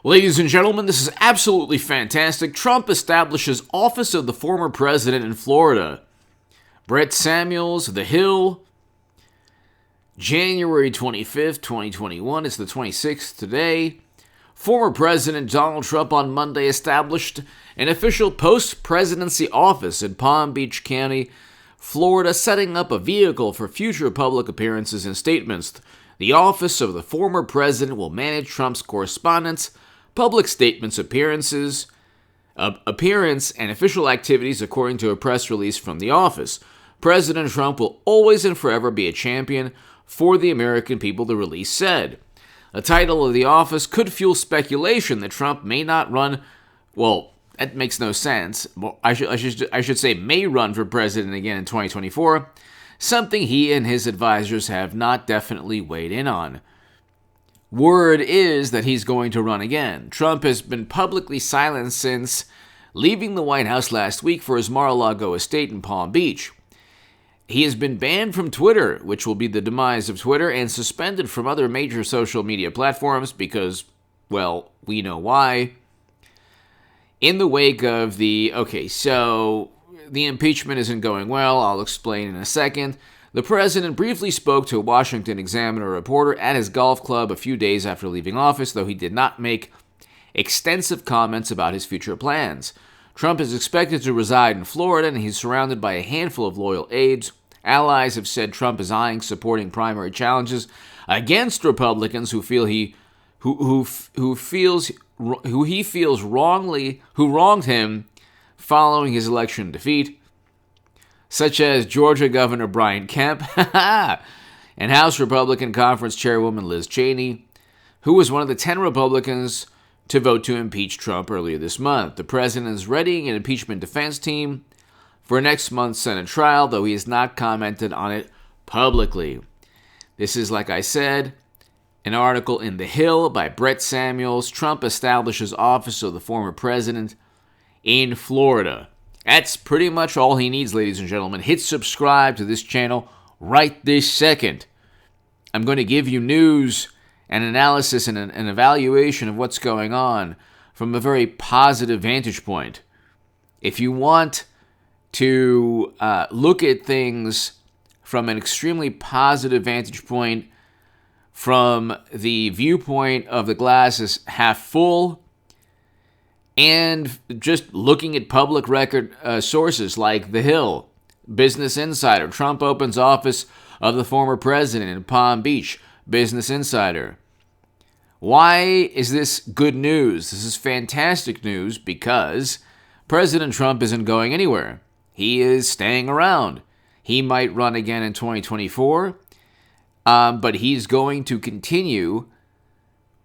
Ladies and gentlemen, this is absolutely fantastic. Trump establishes office of the former president in Florida. Brett Samuels, The Hill, January 25th, 2021. It's the 26th today. Former President Donald Trump on Monday established an official post-presidency office in Palm Beach County, Florida, setting up a vehicle for future public appearances and statements. The office of the former president will manage Trump's correspondence, public statements, appearance, and official activities, according to a press release from the office. President Trump will always and forever be a champion for the American people, the release said. The title of the office could fuel speculation that Trump may not run. Well, that makes no sense. I should say may run for president again in 2024, something he and his advisors have not definitely weighed in on. Word is that he's going to run again. Trump has been publicly silent since leaving the White House last week for his Mar-a-Lago estate in Palm Beach. He has been banned from Twitter, which will be the demise of Twitter, and suspended from other major social media platforms because, well, we know why. In the wake of the impeachment isn't going well. I'll explain in a second. The president briefly spoke to a Washington Examiner reporter at his golf club a few days after leaving office, though he did not make extensive comments about his future plans. Trump is expected to reside in Florida, and he's surrounded by a handful of loyal aides. Allies have said Trump is eyeing supporting primary challenges against Republicans who wronged him following his election defeat, such as Georgia Governor Brian Kemp and House Republican Conference Chairwoman Liz Cheney, who was one of the 10 Republicans to vote to impeach Trump earlier this month. The president is readying an impeachment defense team for next month's Senate trial, though he has not commented on it publicly. This is, like I said, an article in The Hill by Brett Samuels. Trump establishes office of the former president in Florida. That's pretty much all he needs, ladies and gentlemen. Hit subscribe to this channel right this second. I'm going to give you news and analysis and an evaluation of what's going on from a very positive vantage point. If you want to look at things from an extremely positive vantage point, from the viewpoint of the glass is half full, and just looking at public record sources like The Hill, Business Insider, Trump opens office of the former president in Palm Beach, Business Insider. Why is this good news? This is fantastic news because President Trump isn't going anywhere. He is staying around. He might run again in 2024, but he's going to continue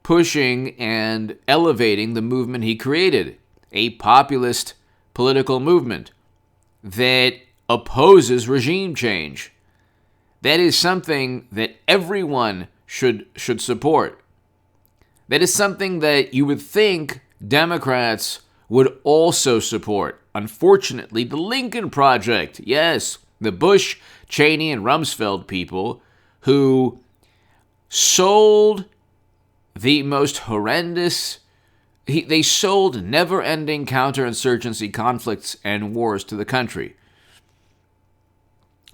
pushing and elevating the movement he created, a populist political movement that opposes regime change. That is something that everyone should support. That is something that you would think Democrats would also support. Unfortunately, the Lincoln Project, yes, the Bush, Cheney, and Rumsfeld people who sold the most horrendous, they sold never-ending counterinsurgency conflicts and wars to the country.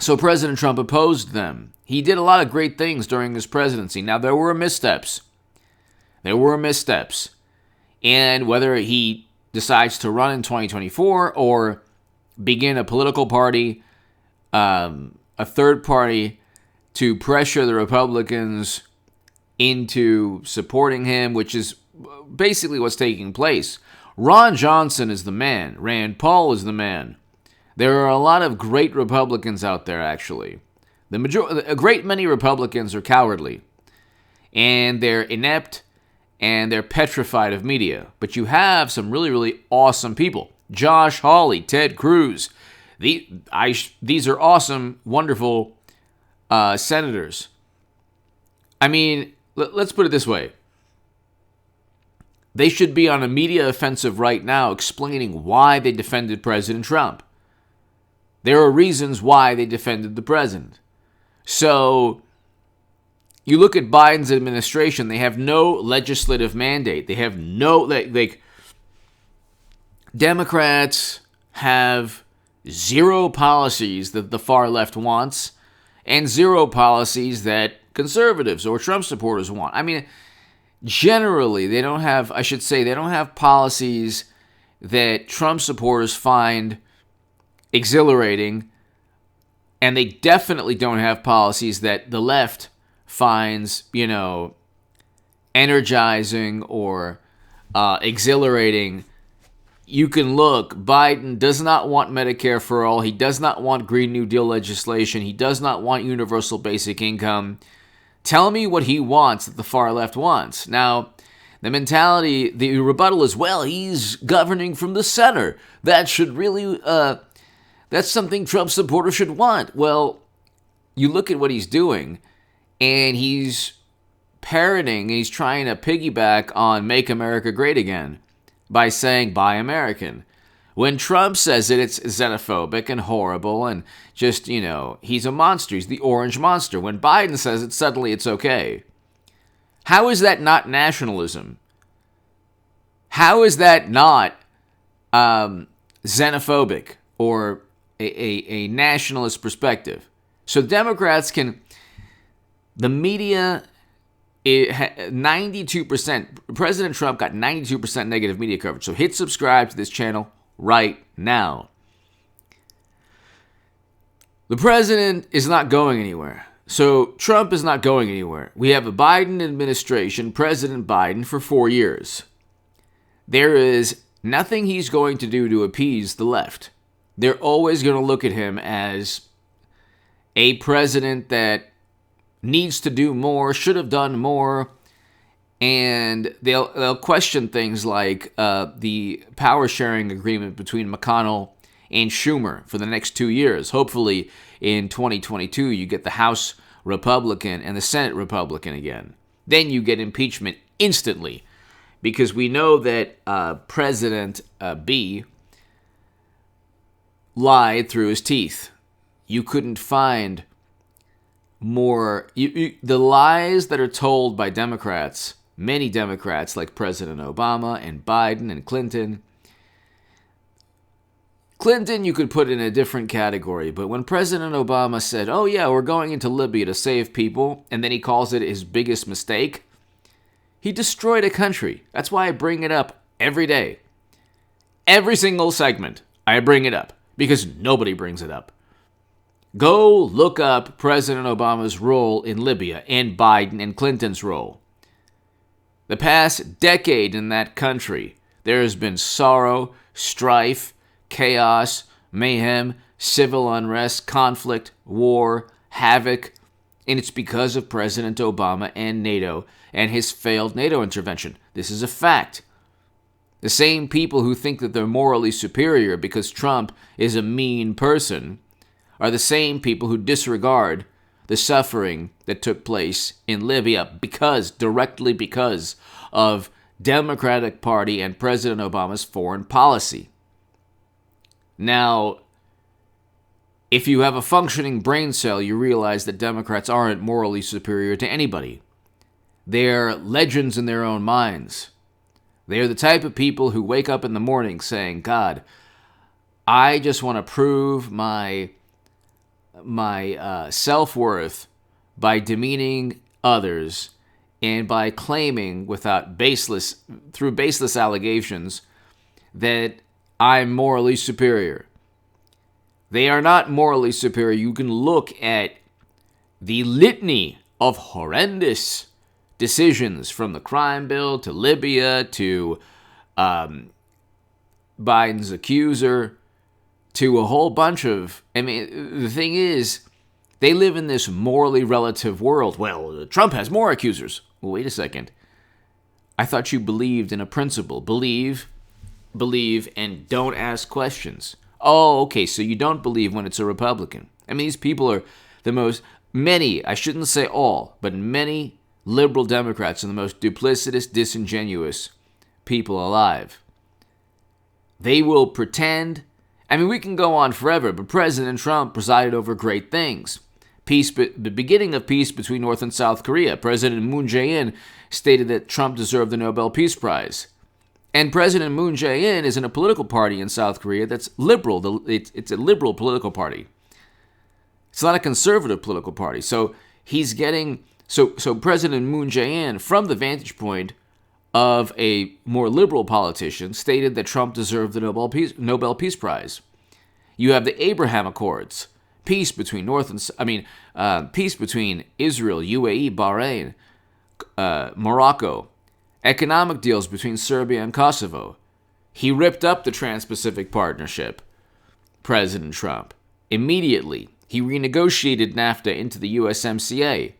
So President Trump opposed them. He did a lot of great things during his presidency. Now, there were missteps. And whether he decides to run in 2024 or begin a political party, a third party to pressure the Republicans into supporting him, which is basically what's taking place. Ron Johnson is the man. Rand Paul is the man. There are a lot of great Republicans out there, actually. A great many Republicans are cowardly, and they're inept, and they're petrified of media. But you have some really, really awesome people. Josh Hawley, Ted Cruz. These are awesome, wonderful senators. I mean, let's put it this way. They should be on a media offensive right now explaining why they defended President Trump. There are reasons why they defended the president. So you look at Biden's administration, they have no legislative mandate. They have no, Democrats have zero policies that the far left wants and zero policies that conservatives or Trump supporters want. I mean, generally, they don't have policies that Trump supporters find exhilarating, and they definitely don't have policies that the left finds, energizing or exhilarating. You can look. Biden does not want Medicare for all. He does not want Green New Deal legislation. He does not want universal basic income. Tell me what he wants that the far left wants. Now, the mentality, the rebuttal is, well, he's governing from the center. That should really, that's something Trump supporters should want. Well, you look at what he's doing, and he's parroting, and he's trying to piggyback on Make America Great Again by saying, buy American. When Trump says it, it's xenophobic and horrible and just, he's a monster. He's the orange monster. When Biden says it, suddenly it's okay. How is that not nationalism? How is that not xenophobic or a nationalist perspective? So Democrats the media, 92%, President Trump got 92% negative media coverage. So hit subscribe to this channel right now. The president is not going anywhere. So Trump is not going anywhere. We have a Biden administration, President Biden, for 4 years. There is nothing he's going to do to appease the left. They're always going to look at him as a president that needs to do more, should have done more, and they'll question things like the power sharing agreement between McConnell and Schumer for the next 2 years. Hopefully in 2022 you get the House Republican and the Senate Republican again. Then you get impeachment instantly, because we know that President B lied through his teeth. You couldn't find more. The lies that are told by Democrats, many Democrats like President Obama and Biden and Clinton. Clinton you could put in a different category, but when President Obama said, oh yeah, we're going into Libya to save people, and then he calls it his biggest mistake, he destroyed a country. That's why I bring it up every day. Every single segment, I bring it up, because nobody brings it up. Go look up President Obama's role in Libya and Biden and Clinton's role. The past decade in that country, there has been sorrow, strife, chaos, mayhem, civil unrest, conflict, war, havoc, and it's because of President Obama and NATO and his failed NATO intervention. This is a fact. The same people who think that they're morally superior because Trump is a mean person are the same people who disregard the suffering that took place in Libya directly because of Democratic Party and President Obama's foreign policy. Now, if you have a functioning brain cell, you realize that Democrats aren't morally superior to anybody. They're legends in their own minds. They are the type of people who wake up in the morning saying, God, I just want to prove my self-worth by demeaning others and by claiming through baseless allegations that I'm morally superior. They are not morally superior. You can look at the litany of horrendous decisions, from the crime bill to Libya to Biden's accuser to a whole bunch of... the thing is, they live in this morally relative world. Well, Trump has more accusers. Well, wait a second. I thought you believed in a principle. Believe, and don't ask questions. Oh, okay, so you don't believe when it's a Republican. These people are many, I shouldn't say all, but many liberal Democrats are the most duplicitous, disingenuous people alive. They will pretend... we can go on forever, but President Trump presided over great things. the beginning of peace between North and South Korea. President Moon Jae-in stated that Trump deserved the Nobel Peace Prize. And President Moon Jae-in is in a political party in South Korea that's liberal. It's a liberal political party. It's not a conservative political party. So he's getting... So President Moon Jae-in, from the vantage point of a more liberal politician, stated that Trump deserved the Nobel Peace Prize. You have the Abraham Accords, peace between peace between Israel, UAE, Bahrain, Morocco, economic deals between Serbia and Kosovo. He ripped up the Trans-Pacific Partnership, President Trump. Immediately, he renegotiated NAFTA into the USMCA.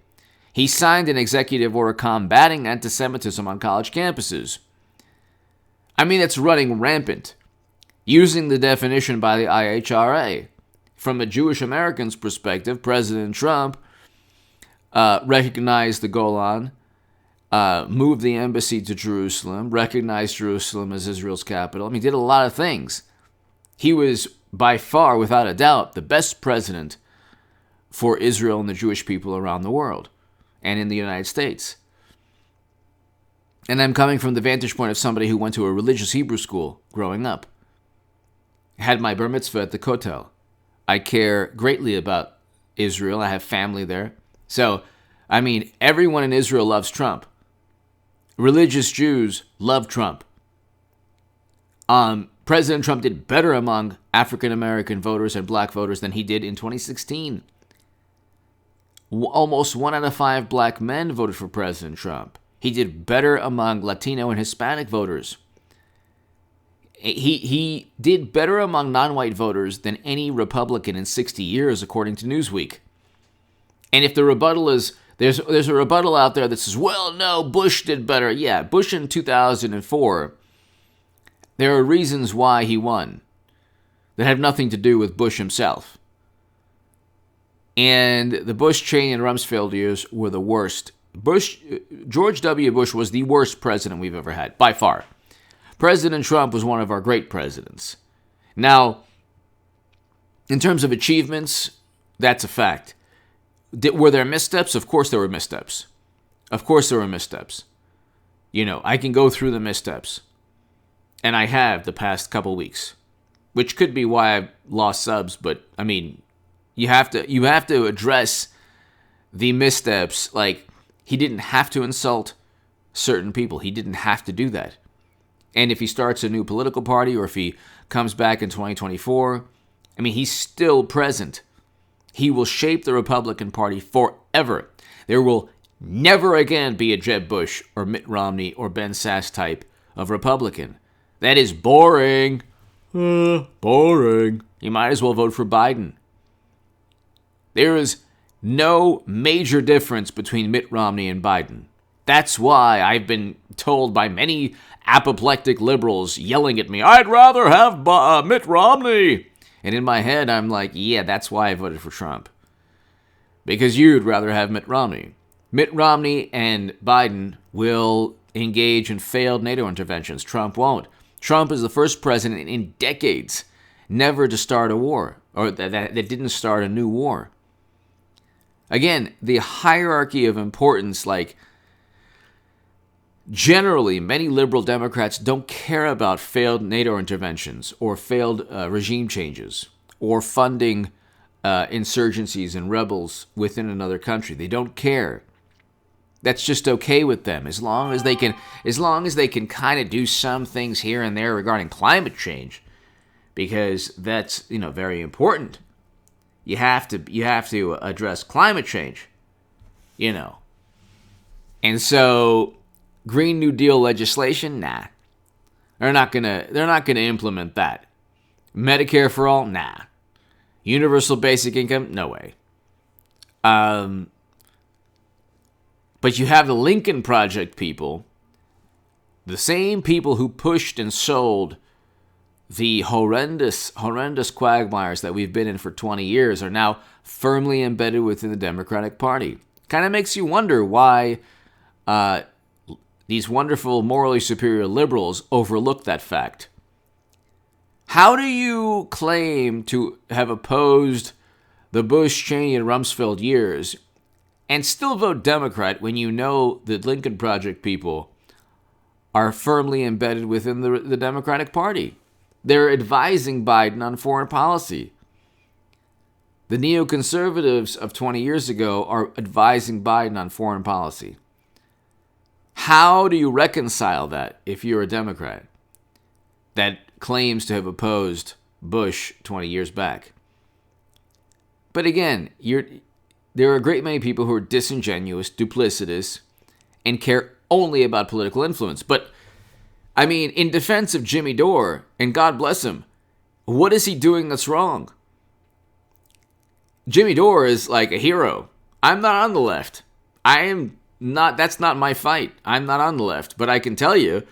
He signed an executive order combating anti-Semitism on college campuses. I mean, it's running rampant. Using the definition by the IHRA, from a Jewish American's perspective, President Trump recognized the Golan, moved the embassy to Jerusalem, recognized Jerusalem as Israel's capital. I mean, he did a lot of things. He was, by far, without a doubt, the best president for Israel and the Jewish people around the world and in the United States. And I'm coming from the vantage point of somebody who went to a religious Hebrew school growing up. Had my bar mitzvah at the Kotel. I care greatly about Israel. I have family there. So, I mean, everyone in Israel loves Trump. Religious Jews love Trump. President Trump did better among African American voters and black voters than he did in 2016. Almost 1 out of 5 black men voted for President Trump. He did better among Latino and Hispanic voters. He did better among non-white voters than any Republican in 60 years, according to Newsweek. And if the rebuttal is, there's a rebuttal out there that says, well, no, Bush did better. Yeah, Bush in 2004, there are reasons why he won that have nothing to do with Bush himself. And the Bush, Cheney, and Rumsfeld years were the worst. George W. Bush was the worst president we've ever had, by far. President Trump was one of our great presidents. Now, in terms of achievements, that's a fact. Were there missteps? Of course there were missteps. Of course there were missteps. You know, I can go through the missteps. And I have the past couple weeks. Which could be why I've lost subs, but, I mean, you have to address the missteps. Like, he didn't have to insult certain people. He didn't have to do that. And if he starts a new political party or if he comes back in 2024, I mean, he's still present. He will shape the Republican Party forever. There will never again be a Jeb Bush or Mitt Romney or Ben Sasse type of Republican. That is boring. Boring. You might as well vote for Biden. There is no major difference between Mitt Romney and Biden. That's why I've been told by many apoplectic liberals yelling at me, I'd rather have Mitt Romney. And in my head, I'm like, yeah, that's why I voted for Trump. Because you'd rather have Mitt Romney. Mitt Romney and Biden will engage in failed NATO interventions. Trump won't. Trump is the first president in decades never to start a war, or that didn't start a new war. Again, the hierarchy of importance, like, generally, many liberal Democrats don't care about failed NATO interventions or failed regime changes or funding insurgencies and rebels within another country. They don't care. That's just okay with them as long as they can kind of do some things here and there regarding climate change, because that's, you know, very important. You have to address climate change, you know. And so Green New Deal legislation, nah. They're not gonna implement that. Medicare for all, nah. Universal basic income, no way. But you have the Lincoln Project people, the same people who pushed and sold the horrendous quagmires that we've been in for 20 years, are now firmly embedded within the Democratic Party. Kind of makes you wonder why these wonderful, morally superior liberals overlook that fact. How do you claim to have opposed the Bush, Cheney, and Rumsfeld years and still vote Democrat when you know the Lincoln Project people are firmly embedded within the Democratic Party. They're advising Biden on foreign policy. The neoconservatives of 20 years ago are advising Biden on foreign policy. How do you reconcile that if you're a Democrat that claims to have opposed Bush 20 years back? But again, there are a great many people who are disingenuous, duplicitous, and care only about political influence. But, I mean, in defense of Jimmy Dore, and God bless him, what is he doing that's wrong? Jimmy Dore is like a hero. I'm not on the left. That's not my fight. I'm not on the left. But I can tell you,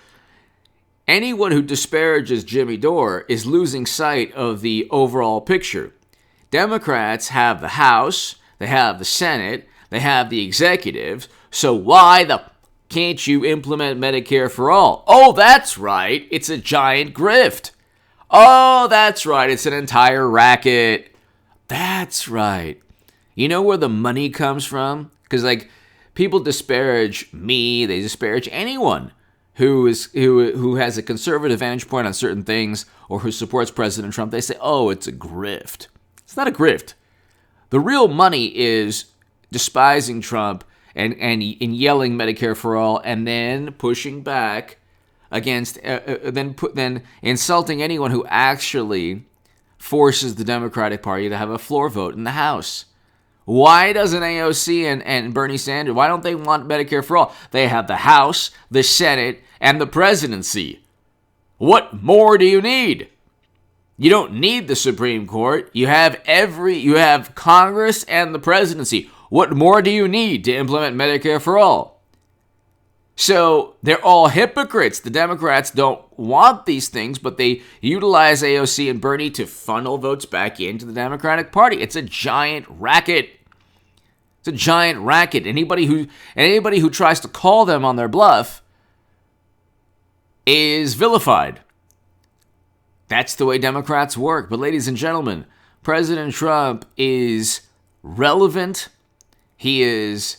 anyone who disparages Jimmy Dore is losing sight of the overall picture. Democrats have the House, they have the Senate, they have the executive, so why can't you implement Medicare for all? Oh, that's right, it's a giant grift. Oh, that's right, it's an entire racket. That's right. You know where the money comes from? Because, people disparage me, they disparage anyone who has a conservative vantage point on certain things or who supports President Trump. They say, oh, it's a grift. It's not a grift. The real money is despising Trump and yelling Medicare for all, and then pushing back against, then insulting anyone who actually forces the Democratic Party to have a floor vote in the House. Why doesn't AOC and Bernie Sanders, why don't they want Medicare for all? They have the House, the Senate, and the presidency. What more do you need? You don't need the Supreme Court. You have Congress and the presidency. What more do you need to implement Medicare for all? So they're all hypocrites. The Democrats don't want these things, but they utilize AOC and Bernie to funnel votes back into the Democratic Party. It's a giant racket. It's a giant racket. Anybody who tries to call them on their bluff is vilified. That's the way Democrats work. But ladies and gentlemen, President Trump is relevant. He is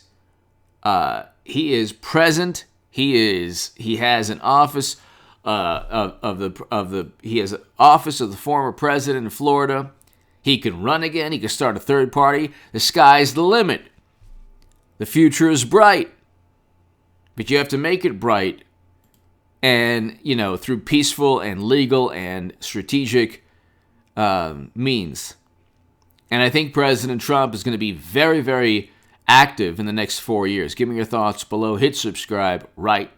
present. He has an office he has an office of the former president in Florida. He can run again. He can start a third party. The sky's the limit. The future is bright. But you have to make it bright. And, through peaceful and legal and strategic means. And I think President Trump is going to be very, very active in the next 4 years. Give me your thoughts below. Hit subscribe right